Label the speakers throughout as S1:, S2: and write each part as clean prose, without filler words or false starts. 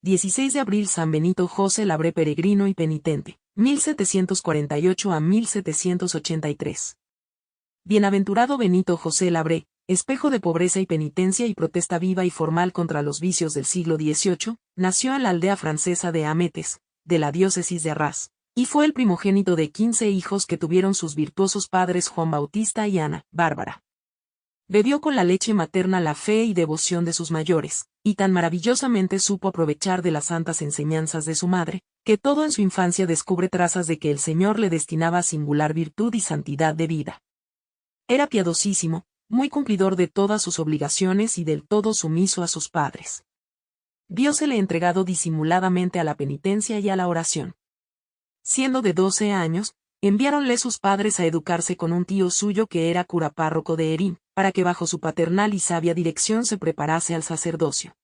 S1: 16 de abril San Benito José Labré peregrino y penitente, 1748 a 1783. Bienaventurado Benito José Labré, espejo de pobreza y penitencia y protesta viva y formal contra los vicios del siglo XVIII, nació en la aldea francesa de Ametes, de la diócesis de Arras, y fue el primogénito de 15 hijos que tuvieron sus virtuosos padres Juan Bautista y Ana Bárbara. Bebió con la leche materna la fe y devoción de sus mayores, y tan maravillosamente supo aprovechar de las santas enseñanzas de su madre, que todo en su infancia descubre trazas de que el Señor le destinaba singular virtud y santidad de vida. Era piadosísimo, muy cumplidor de todas sus obligaciones y del todo sumiso a sus padres. Viósele entregado disimuladamente a la penitencia y a la oración. Siendo de 12 años, enviáronle sus padres a educarse con un tío suyo que era cura párroco de Herín, para que bajo su paternal y sabia dirección se preparase al sacerdocio.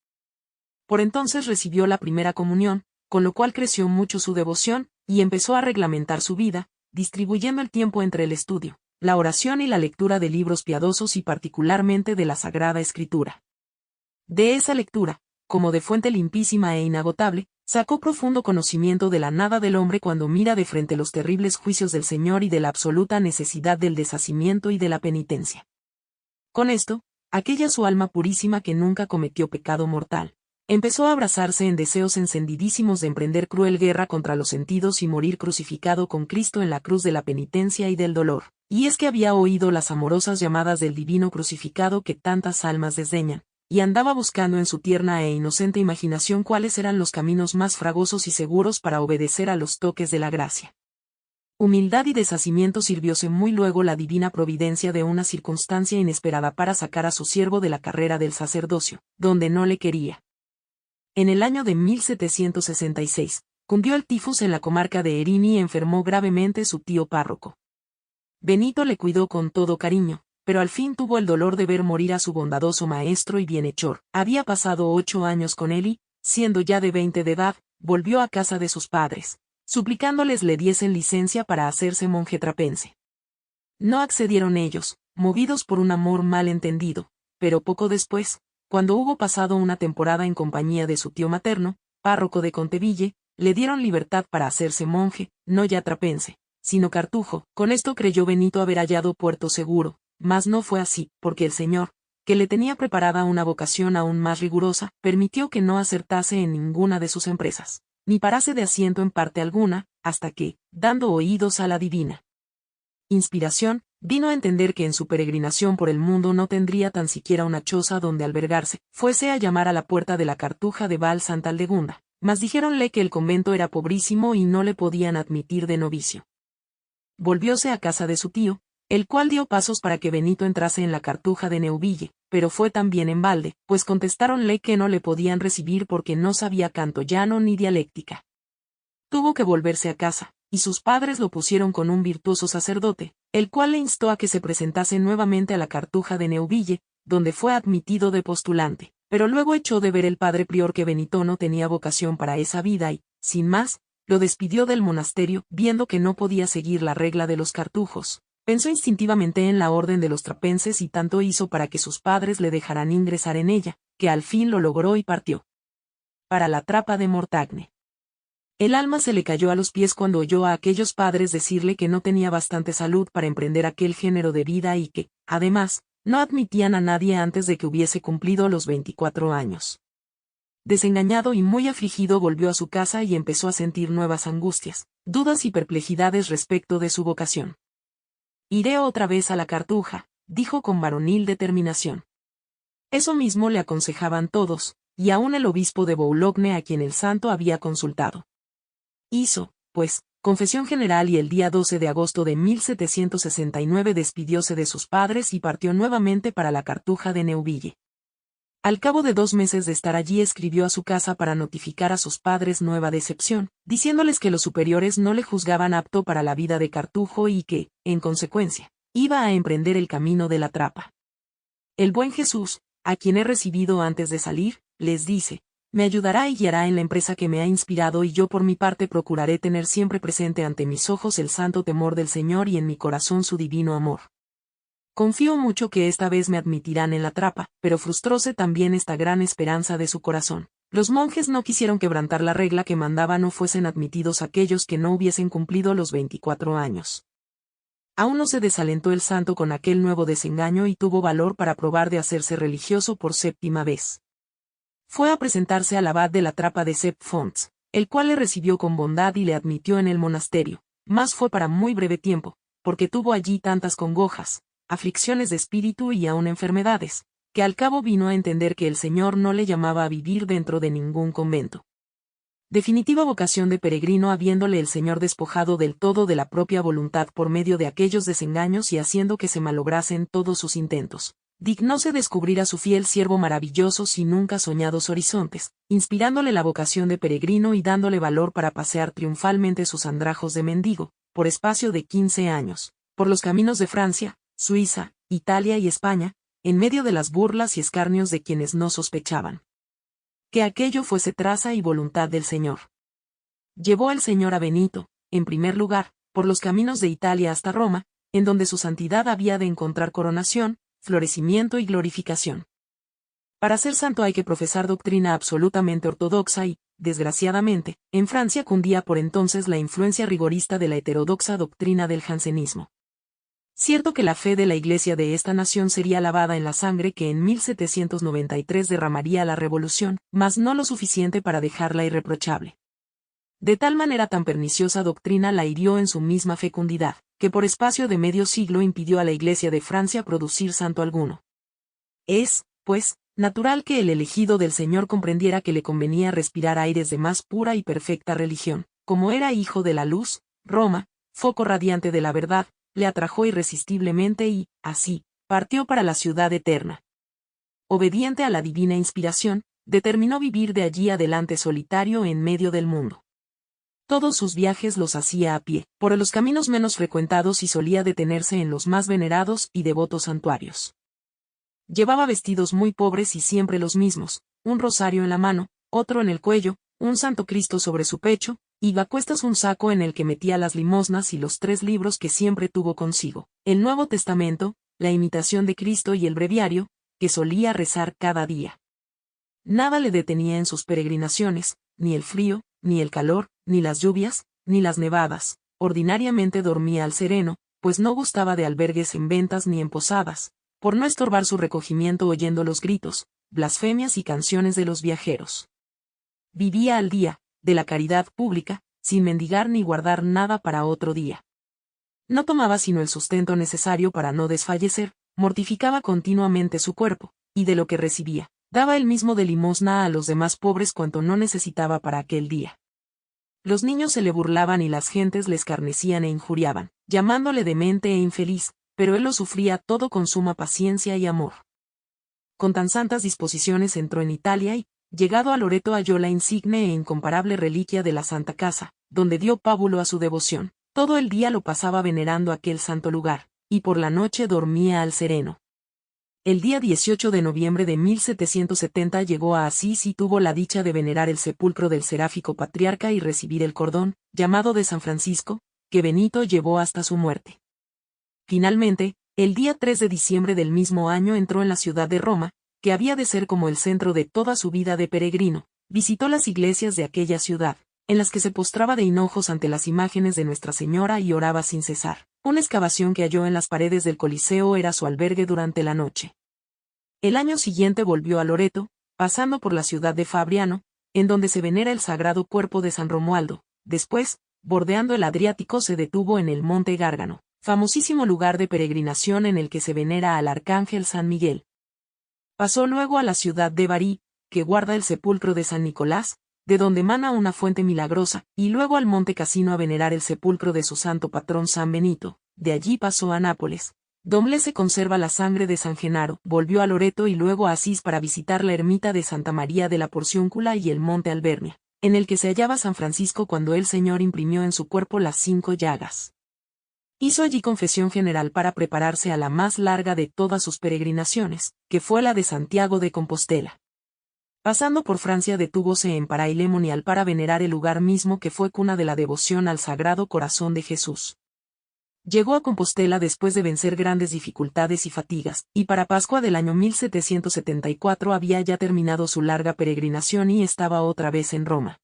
S1: Por entonces recibió la primera comunión, con lo cual creció mucho su devoción, y empezó a reglamentar su vida, distribuyendo el tiempo entre el estudio, la oración y la lectura de libros piadosos y particularmente de la Sagrada Escritura. De esa lectura, como de fuente limpísima e inagotable, sacó profundo conocimiento de la nada del hombre cuando mira de frente los terribles juicios del Señor y de la absoluta necesidad del deshacimiento y de la penitencia. Con esto, aquella su alma purísima que nunca cometió pecado mortal, empezó a abrazarse en deseos encendidísimos de emprender cruel guerra contra los sentidos y morir crucificado con Cristo en la cruz de la penitencia y del dolor. Y es que había oído las amorosas llamadas del divino crucificado que tantas almas desdeñan, y andaba buscando en su tierna e inocente imaginación cuáles eran los caminos más fragosos y seguros para obedecer a los toques de la gracia. Humildad y deshacimiento sirvióse muy luego la divina providencia de una circunstancia inesperada para sacar a su siervo de la carrera del sacerdocio, donde no le quería. En el año de 1766, cundió el tifus en la comarca de Herín y enfermó gravemente su tío párroco. Benito le cuidó con todo cariño, pero al fin tuvo el dolor de ver morir a su bondadoso maestro y bienhechor. Había pasado 8 años con él y, siendo ya de 20 de edad, volvió a casa de sus padres, suplicándoles le diesen licencia para hacerse monje trapense. No accedieron ellos, movidos por un amor mal entendido, pero poco después, cuando hubo pasado una temporada en compañía de su tío materno, párroco de Conteville, le dieron libertad para hacerse monje, no ya trapense, sino cartujo. Con esto creyó Benito haber hallado puerto seguro, mas no fue así, porque el Señor, que le tenía preparada una vocación aún más rigurosa, permitió que no acertase en ninguna de sus empresas, ni parase de asiento en parte alguna, hasta que, dando oídos a la divina inspiración, vino a entender que en su peregrinación por el mundo no tendría tan siquiera una choza donde albergarse, fuese a llamar a la puerta de la Cartuja de Val Santa Aldegunda, mas dijéronle que el convento era pobrísimo y no le podían admitir de novicio. Volvióse a casa de su tío, el cual dio pasos para que Benito entrase en la Cartuja de Neuville, pero fue también en balde, pues contestáronle que no le podían recibir porque no sabía canto llano ni dialéctica. Tuvo que volverse a casa, y sus padres lo pusieron con un virtuoso sacerdote, el cual le instó a que se presentase nuevamente a la Cartuja de Neuville, donde fue admitido de postulante, pero luego echó de ver el padre prior que Benito no tenía vocación para esa vida y, sin más, lo despidió del monasterio, viendo que no podía seguir la regla de los cartujos. Pensó instintivamente en la orden de los trapenses y tanto hizo para que sus padres le dejaran ingresar en ella, que al fin lo logró y partió para la Trapa de Mortagne. El alma se le cayó a los pies cuando oyó a aquellos padres decirle que no tenía bastante salud para emprender aquel género de vida y que, además, no admitían a nadie antes de que hubiese cumplido los 24 años. Desengañado y muy afligido volvió a su casa y empezó a sentir nuevas angustias, dudas y perplejidades respecto de su vocación. «Iré otra vez a la Cartuja», dijo con varonil determinación. Eso mismo le aconsejaban todos, y aun el obispo de Boulogne a quien el santo había consultado. Hizo, pues, confesión general y el día 12 de agosto de 1769 despidióse de sus padres y partió nuevamente para la Cartuja de Neuville. Al cabo de 2 meses de estar allí escribió a su casa para notificar a sus padres nueva decepción, diciéndoles que los superiores no le juzgaban apto para la vida de cartujo y que, en consecuencia, iba a emprender el camino de la Trapa. El buen Jesús, a quien he recibido antes de salir, les dice, me ayudará y guiará en la empresa que me ha inspirado y yo por mi parte procuraré tener siempre presente ante mis ojos el santo temor del Señor y en mi corazón su divino amor. Confío mucho que esta vez me admitirán en la Trapa, pero frustróse también esta gran esperanza de su corazón, Los monjes no quisieron quebrantar la regla que mandaba no fuesen admitidos aquellos que no hubiesen cumplido los 24 años. Aún no se desalentó el santo con aquel nuevo desengaño y tuvo valor para probar de hacerse religioso por 7ª vez. Fue a presentarse al abad de la Trapa de Sept Fonts, el cual le recibió con bondad y le admitió en el monasterio, mas fue para muy breve tiempo, porque tuvo allí tantas congojas, aflicciones de espíritu y aun enfermedades, que al cabo vino a entender que el Señor no le llamaba a vivir dentro de ningún convento. Definitiva vocación de peregrino habiéndole el Señor despojado del todo de la propia voluntad por medio de aquellos desengaños y haciendo que se malograsen todos sus intentos. Dignóse descubrir a su fiel siervo maravillosos y nunca soñados horizontes, inspirándole la vocación de peregrino y dándole valor para pasear triunfalmente sus andrajos de mendigo, por espacio de 15 años, por los caminos de Francia, Suiza, Italia y España, en medio de las burlas y escarnios de quienes no sospechaban que aquello fuese traza y voluntad del Señor. Llevó el Señor a Benito, en primer lugar, por los caminos de Italia hasta Roma, en donde su santidad había de encontrar coronación, florecimiento y glorificación. Para ser santo hay que profesar doctrina absolutamente ortodoxa y, desgraciadamente, en Francia cundía por entonces la influencia rigorista de la heterodoxa doctrina del jansenismo. Cierto que la fe de la Iglesia de esta nación sería lavada en la sangre que en 1793 derramaría la revolución, mas no lo suficiente para dejarla irreprochable. De tal manera tan perniciosa doctrina la hirió en su misma fecundidad, que por espacio de medio siglo impidió a la Iglesia de Francia producir santo alguno. Es, pues, natural que el elegido del Señor comprendiera que le convenía respirar aires de más pura y perfecta religión, como era hijo de la luz, Roma, foco radiante de la verdad, le atrajo irresistiblemente y, así, partió para la ciudad eterna. Obediente a la divina inspiración, determinó vivir de allí adelante solitario en medio del mundo. Todos sus viajes los hacía a pie, por los caminos menos frecuentados y solía detenerse en los más venerados y devotos santuarios. Llevaba vestidos muy pobres y siempre los mismos, un rosario en la mano, otro en el cuello, un Santo Cristo sobre su pecho, y a cuestas un saco en el que metía las limosnas y los 3 libros que siempre tuvo consigo, el Nuevo Testamento, la Imitación de Cristo y el Breviario, que solía rezar cada día. Nada le detenía en sus peregrinaciones, ni el frío, ni el calor, ni las lluvias, ni las nevadas. Ordinariamente dormía al sereno, pues no gustaba de albergues en ventas ni en posadas, por no estorbar su recogimiento oyendo los gritos, blasfemias y canciones de los viajeros. Vivía al día, de la caridad pública, sin mendigar ni guardar nada para otro día. No tomaba sino el sustento necesario para no desfallecer, mortificaba continuamente su cuerpo, y de lo que recibía, daba él mismo de limosna a los demás pobres cuanto no necesitaba para aquel día. Los niños se le burlaban y las gentes le escarnecían e injuriaban, llamándole demente e infeliz, pero él lo sufría todo con suma paciencia y amor. Con tan santas disposiciones entró en Italia y, llegado a Loreto halló la insigne e incomparable reliquia de la Santa Casa, donde dio pábulo a su devoción. Todo el día lo pasaba venerando aquel santo lugar, y por la noche dormía al sereno. El día 18 de noviembre de 1770 llegó a Asís y tuvo la dicha de venerar el sepulcro del seráfico patriarca y recibir el cordón, llamado de San Francisco, que Benito llevó hasta su muerte. Finalmente, el día 3 de diciembre del mismo año entró en la ciudad de Roma, que había de ser como el centro de toda su vida de peregrino. Visitó las iglesias de aquella ciudad, en las que se postraba de hinojos ante las imágenes de Nuestra Señora y oraba sin cesar. Una excavación que halló en las paredes del Coliseo era su albergue durante la noche. El año siguiente volvió a Loreto, pasando por la ciudad de Fabriano, en donde se venera el sagrado cuerpo de San Romualdo. Después, bordeando el Adriático se detuvo en el Monte Gárgano, famosísimo lugar de peregrinación en el que se venera al Arcángel San Miguel. Pasó luego a la ciudad de Bari, que guarda el sepulcro de San Nicolás, de donde emana una fuente milagrosa, y luego al Monte Cassino a venerar el sepulcro de su santo patrón San Benito. De allí pasó a Nápoles, donde se conserva la sangre de San Genaro, volvió a Loreto y luego a Asís para visitar la ermita de Santa María de la Porciúncula y el Monte Albernia, en el que se hallaba San Francisco cuando el Señor imprimió en su cuerpo las 5 llagas. Hizo allí confesión general para prepararse a la más larga de todas sus peregrinaciones, que fue la de Santiago de Compostela. Pasando por Francia detúvose en Paray-le-Monial para venerar el lugar mismo que fue cuna de la devoción al Sagrado Corazón de Jesús. Llegó a Compostela después de vencer grandes dificultades y fatigas, y para Pascua del año 1774 había ya terminado su larga peregrinación y estaba otra vez en Roma.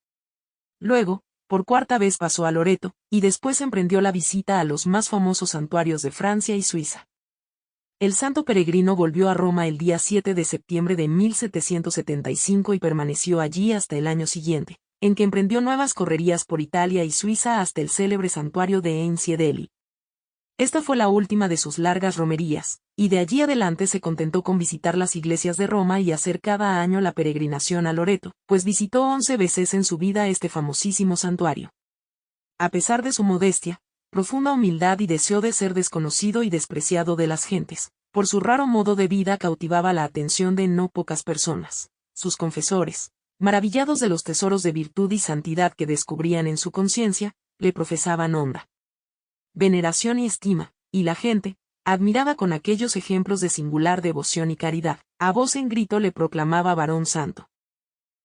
S1: Luego, por cuarta vez pasó a Loreto, y después emprendió la visita a los más famosos santuarios de Francia y Suiza. El santo peregrino volvió a Roma el día 7 de septiembre de 1775 y permaneció allí hasta el año siguiente, en que emprendió nuevas correrías por Italia y Suiza hasta el célebre santuario de Einsiedelli. Esta fue la última de sus largas romerías, y de allí adelante se contentó con visitar las iglesias de Roma y hacer cada año la peregrinación a Loreto, pues visitó 11 veces en su vida este famosísimo santuario. A pesar de su modestia, profunda humildad y deseo de ser desconocido y despreciado de las gentes, por su raro modo de vida cautivaba la atención de no pocas personas. Sus confesores, maravillados de los tesoros de virtud y santidad que descubrían en su conciencia, le profesaban honda veneración y estima, y la gente, admirada con aquellos ejemplos de singular devoción y caridad, a voz en grito le proclamaba varón santo.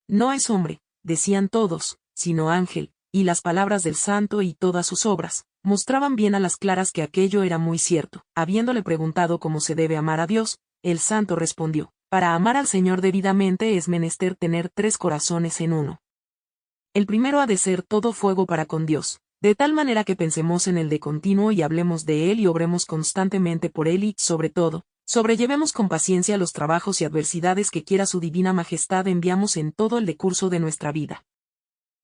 S1: No es hombre, decían todos, sino ángel, y las palabras del santo y todas sus obras, mostraban bien a las claras que aquello era muy cierto. Habiéndole preguntado cómo se debe amar a Dios, el santo respondió, para amar al Señor debidamente es menester tener 3 corazones en uno. El primero ha de ser todo fuego para con Dios, de tal manera que pensemos en él de continuo y hablemos de él y obremos constantemente por él y, sobre todo, sobrellevemos con paciencia los trabajos y adversidades que quiera su divina majestad enviamos en todo el decurso de nuestra vida.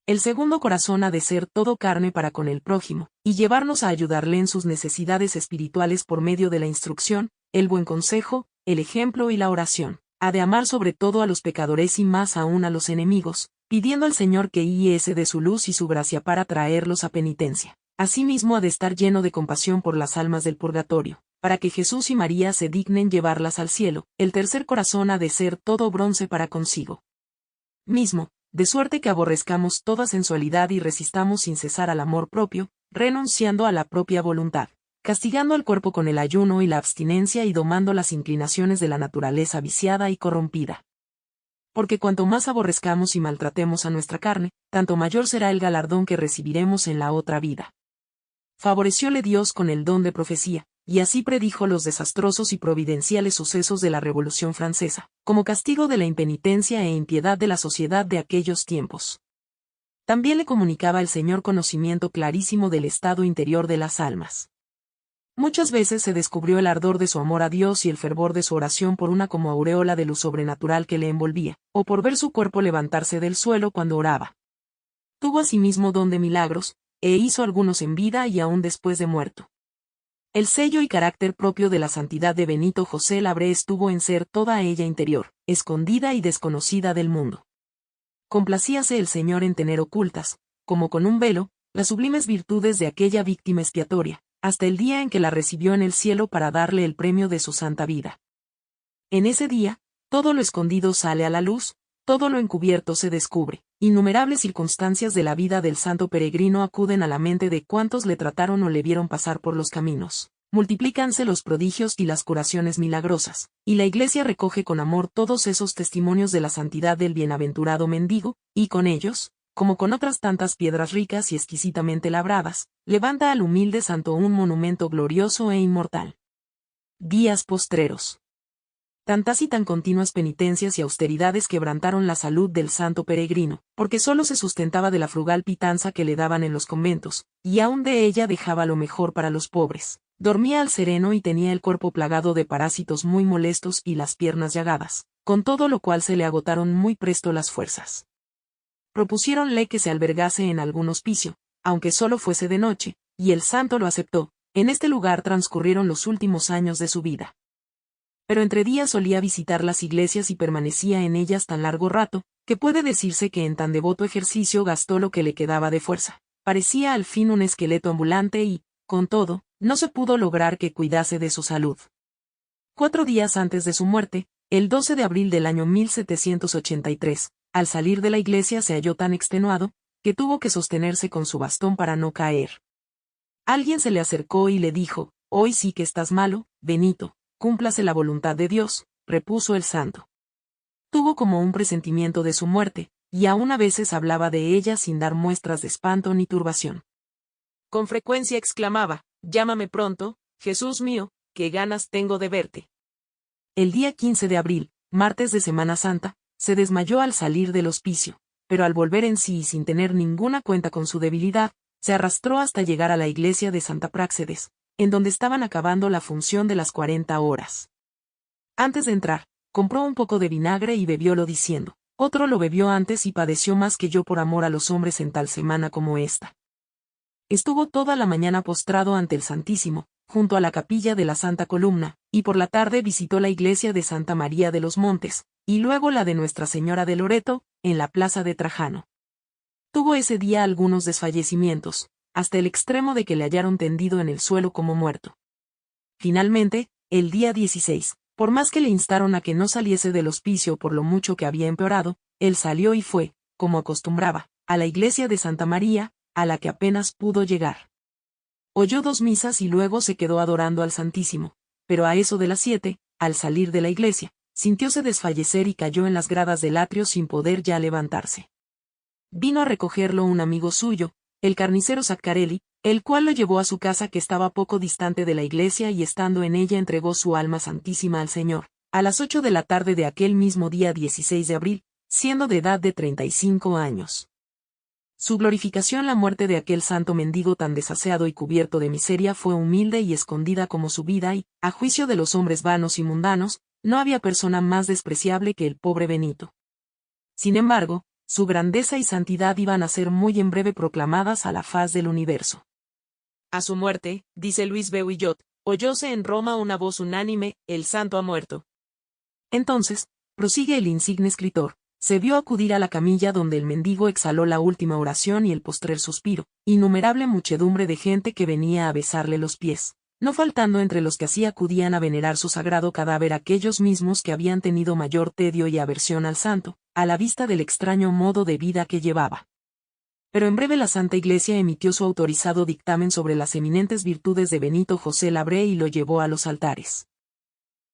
S1: El segundo corazón ha de ser todo carne para con el prójimo, y llevarnos a ayudarle en sus necesidades espirituales por medio de la instrucción, el buen consejo, el ejemplo y la oración. Ha de amar sobre todo a los pecadores y más aún a los enemigos, pidiendo al Señor que diese de su luz y su gracia para traerlos a penitencia. Asimismo ha de estar lleno de compasión por las almas del purgatorio, para que Jesús y María se dignen llevarlas al cielo. El tercer corazón ha de ser todo bronce para consigo mismo, de suerte que aborrezcamos toda sensualidad y resistamos sin cesar al amor propio, renunciando a la propia voluntad, castigando al cuerpo con el ayuno y la abstinencia y domando las inclinaciones de la naturaleza viciada y corrompida. Porque cuanto más aborrezcamos y maltratemos a nuestra carne, tanto mayor será el galardón que recibiremos en la otra vida. Favorecióle Dios con el don de profecía, y así predijo los desastrosos y providenciales sucesos de la Revolución Francesa, como castigo de la impenitencia e impiedad de la sociedad de aquellos tiempos. También le comunicaba el Señor conocimiento clarísimo del estado interior de las almas. Muchas veces se descubrió el ardor de su amor a Dios y el fervor de su oración por una como aureola de luz sobrenatural que le envolvía, o por ver su cuerpo levantarse del suelo cuando oraba. Tuvo asimismo don de milagros, e hizo algunos en vida y aún después de muerto. El sello y carácter propio de la santidad de Benito José Labré estuvo en ser toda ella interior, escondida y desconocida del mundo. Complacíase el Señor en tener ocultas, como con un velo, las sublimes virtudes de aquella víctima expiatoria, hasta el día en que la recibió en el cielo para darle el premio de su santa vida. En ese día, todo lo escondido sale a la luz, todo lo encubierto se descubre. Innumerables circunstancias de la vida del santo peregrino acuden a la mente de cuantos le trataron o le vieron pasar por los caminos. Multiplícanse los prodigios y las curaciones milagrosas, y la Iglesia recoge con amor todos esos testimonios de la santidad del bienaventurado mendigo, y con ellos, como con otras tantas piedras ricas y exquisitamente labradas, levanta al humilde santo un monumento glorioso e inmortal. Días postreros. Tantas y tan continuas penitencias y austeridades quebrantaron la salud del santo peregrino, porque solo se sustentaba de la frugal pitanza que le daban en los conventos, y aún de ella dejaba lo mejor para los pobres. Dormía al sereno y tenía el cuerpo plagado de parásitos muy molestos y las piernas llagadas, con todo lo cual se le agotaron muy presto las fuerzas. Propusiéronle que se albergase en algún hospicio, aunque solo fuese de noche, y el santo lo aceptó. En este lugar transcurrieron los últimos años de su vida. Pero entre días solía visitar las iglesias y permanecía en ellas tan largo rato, que puede decirse que en tan devoto ejercicio gastó lo que le quedaba de fuerza. Parecía al fin un esqueleto ambulante y, con todo, no se pudo lograr que cuidase de su salud. 4 días antes de su muerte, el 12 de abril del año 1783, al salir de la iglesia se halló tan extenuado, que tuvo que sostenerse con su bastón para no caer. Alguien se le acercó y le dijo, «Hoy sí que estás malo, Benito, cúmplase la voluntad de Dios», repuso el santo. Tuvo como un presentimiento de su muerte, y aún a veces hablaba de ella sin dar muestras de espanto ni turbación. Con frecuencia exclamaba, Llámame pronto, Jesús mío, qué ganas tengo de verte. El día 15 de abril, martes de Semana Santa, se desmayó al salir del hospicio, pero al volver en sí y sin tener ninguna cuenta con su debilidad, se arrastró hasta llegar a la iglesia de Santa Práxedes, en donde estaban acabando la función de las 40 horas. Antes de entrar, compró un poco de vinagre y bebiólo diciendo: otro lo bebió antes y padeció más que yo por amor a los hombres en tal semana como esta. Estuvo toda la mañana postrado ante el Santísimo, junto a la capilla de la Santa Columna, y por la tarde visitó la iglesia de Santa María de los Montes, y luego la de Nuestra Señora de Loreto, en la plaza de Trajano. Tuvo ese día algunos desfallecimientos, hasta el extremo de que le hallaron tendido en el suelo como muerto. Finalmente, el día 16, por más que le instaron a que no saliese del hospicio por lo mucho que había empeorado, él salió y fue, como acostumbraba, a la iglesia de Santa María, a la que apenas pudo llegar. Oyó 2 misas y luego se quedó adorando al Santísimo, pero a eso de las 7, al salir de la iglesia, sintióse desfallecer y cayó en las gradas del atrio sin poder ya levantarse. Vino a recogerlo un amigo suyo, el carnicero Zaccarelli, el cual lo llevó a su casa que estaba poco distante de la iglesia y estando en ella entregó su alma santísima al Señor, a las 8 de la tarde de aquel mismo día 16 de abril, siendo de edad de 35 años. Su glorificación. La muerte de aquel santo mendigo tan desaseado y cubierto de miseria fue humilde y escondida como su vida y, a juicio de los hombres vanos y mundanos, no había persona más despreciable que el pobre Benito. Sin embargo, su grandeza y santidad iban a ser muy en breve proclamadas a la faz del universo. A su muerte, dice Luis Beuillot, oyóse en Roma una voz unánime: el santo ha muerto. Entonces, prosigue el insigne escritor, se vio acudir a la camilla donde el mendigo exhaló la última oración y el postrer suspiro, innumerable muchedumbre de gente que venía a besarle los pies, no faltando entre los que así acudían a venerar su sagrado cadáver aquellos mismos que habían tenido mayor tedio y aversión al santo, a la vista del extraño modo de vida que llevaba. Pero en breve la Santa Iglesia emitió su autorizado dictamen sobre las eminentes virtudes de Benito José Labré y lo llevó a los altares.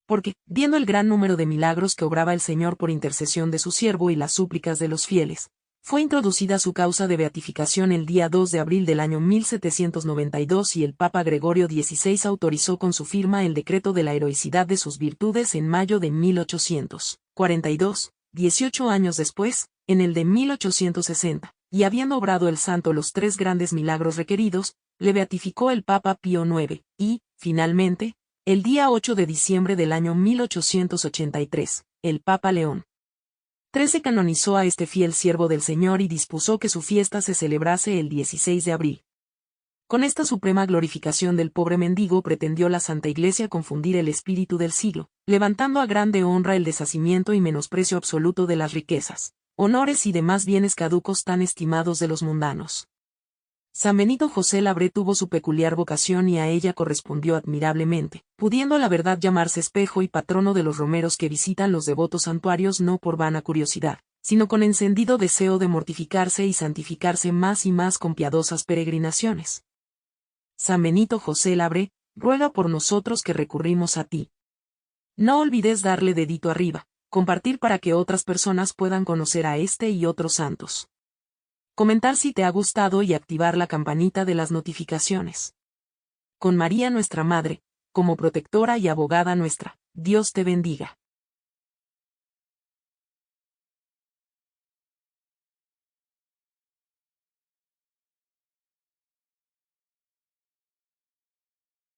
S1: Porque, viendo el gran número de milagros que obraba el Señor por intercesión de su siervo y las súplicas de los fieles, fue introducida su causa de beatificación el día 2 de abril del año 1792 y el Papa Gregorio XVI autorizó con su firma el decreto de la heroicidad de sus virtudes en mayo de 1842, 18 años después, en el de 1860, y habiendo obrado el santo los 3 grandes milagros requeridos, le beatificó el Papa Pío IX, y, finalmente, el día 8 de diciembre del año 1883, el Papa León XIII canonizó a este fiel siervo del Señor y dispuso que su fiesta se celebrase el 16 de abril. Con esta suprema glorificación del pobre mendigo pretendió la Santa Iglesia confundir el espíritu del siglo, levantando a grande honra el deshacimiento y menosprecio absoluto de las riquezas, honores y demás bienes caducos tan estimados de los mundanos. San Benito José Labré tuvo su peculiar vocación y a ella correspondió admirablemente, pudiendo la verdad llamarse espejo y patrono de los romeros que visitan los devotos santuarios no por vana curiosidad, sino con encendido deseo de mortificarse y santificarse más y más con piadosas peregrinaciones. San Benito José Labré, ruega por nosotros que recurrimos a ti. No olvides darle dedito arriba, compartir para que otras personas puedan conocer a este y otros santos. Comentar si te ha gustado y activar la campanita de las notificaciones. Con María nuestra Madre, como protectora y abogada nuestra, Dios te bendiga.